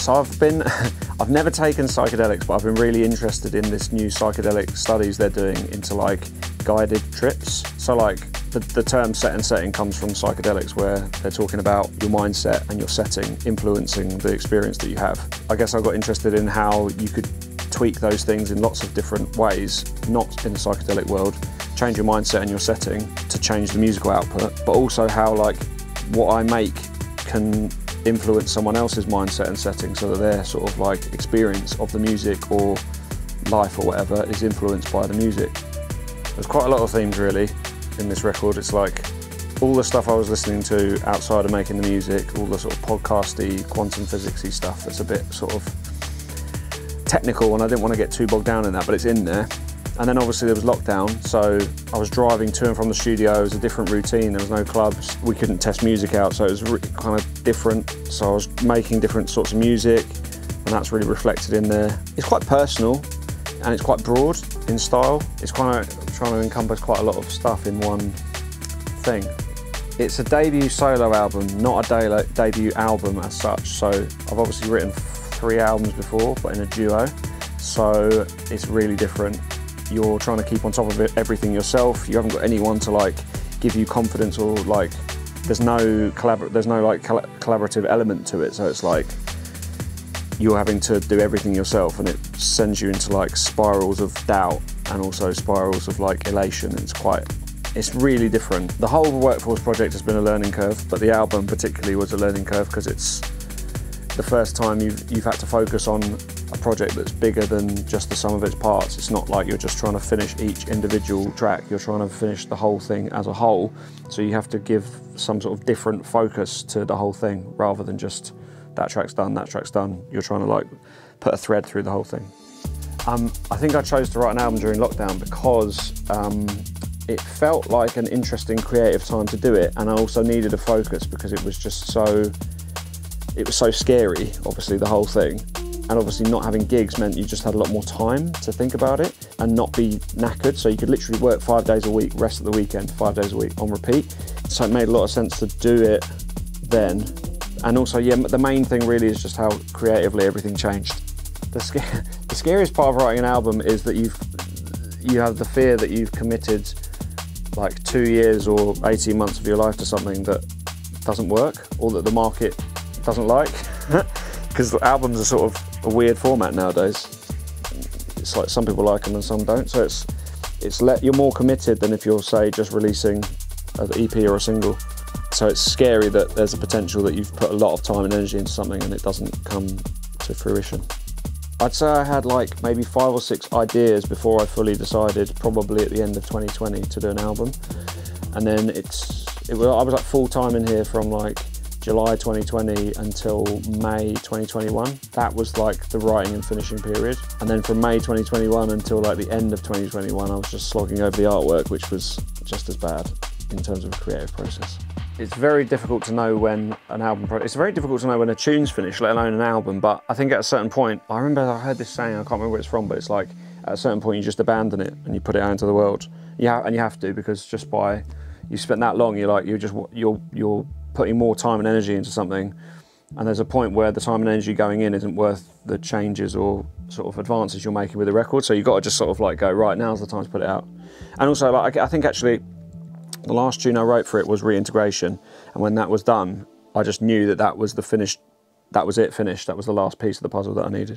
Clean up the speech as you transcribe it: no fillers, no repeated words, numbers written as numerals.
So I've never taken psychedelics, but I've been really interested in this new psychedelic studies they're doing into like guided trips. So like the term set and setting comes from psychedelics, where they're talking about your mindset and your setting influencing the experience that you have. I guess I got interested in how you could tweak those things in lots of different ways, not in the psychedelic world, change your mindset and your setting to change the musical output, but also how like what I make can influence someone else's mindset and setting, so that their sort of like experience of the music or life or whatever is influenced by the music. There's quite a lot of themes really in this record. It's like all the stuff I was listening to outside of making the music, all the sort of podcasty, quantum physicsy stuff that's a bit sort of technical, and I didn't want to get too bogged down in that, but it's in there. And then obviously there was lockdown, so I was driving to and from the studio. It was a different routine, there was no clubs, we couldn't test music out, so it was kind of different. So I was making different sorts of music, and that's really reflected in there. It's quite personal, and it's quite broad in style. It's kind of trying to encompass quite a lot of stuff in one thing. It's a debut solo album, not a debut album as such. So I've obviously written 3 albums before, but in a duo, so it's really different. You're trying to keep on top of everything yourself. You haven't got anyone to like give you confidence, or like there's no collaborative element to it. So it's like you're having to do everything yourself, and it sends you into like spirals of doubt and also spirals of like elation. It's really different. The whole Workforce project has been a learning curve, but the album particularly was a learning curve because it's the first time you've had to focus on a project that's bigger than just the sum of its parts. It's not like you're just trying to finish each individual track, you're trying to finish the whole thing as a whole. So you have to give some sort of different focus to the whole thing, rather than just that track's done, that track's done. You're trying to like put a thread through the whole thing. I think I chose to write an album during lockdown because it felt like an interesting creative time to do it, and I also needed a focus because it was so scary, obviously, the whole thing. And obviously not having gigs meant you just had a lot more time to think about it and not be knackered. So you could literally work 5 days a week, rest of the weekend, 5 days a week on repeat. So it made a lot of sense to do it then. And also, yeah, the main thing really is just how creatively everything changed. The scariest part of writing an album is that you have the fear that you've committed like 2 years or 18 months of your life to something that doesn't work, or that the market doesn't like. Because albums are sort of a weird format nowadays. It's like some people like them and some don't. So you're more committed than if you're, say, just releasing an EP or a single. So it's scary that there's a potential that you've put a lot of time and energy into something and it doesn't come to fruition. I'd say I had like maybe 5 or 6 ideas before I fully decided, probably at the end of 2020, to do an album. And then I was like full time in here from like July 2020 until May 2021. That was like the writing and finishing period. And then from May 2021 until like the end of 2021, I was just slogging over the artwork, which was just as bad in terms of a creative process. It's very difficult to know when it's very difficult to know when a tune's finished, let alone an album. But I think at a certain point, I remember I heard this saying, I can't remember where it's from, but it's like at a certain point you just abandon it and you put it out into the world. And you have to, because just by you spent that long, you're putting more time and energy into something, and there's a point where the time and energy going in isn't worth the changes or sort of advances you're making with the record. So you've got to just sort of like go, right, now's the time to put it out. And also, like, I think actually the last tune I wrote for it was Reintegration, and when that was done, I just knew that was the finished, that was it finished, that was the last piece of the puzzle that I needed.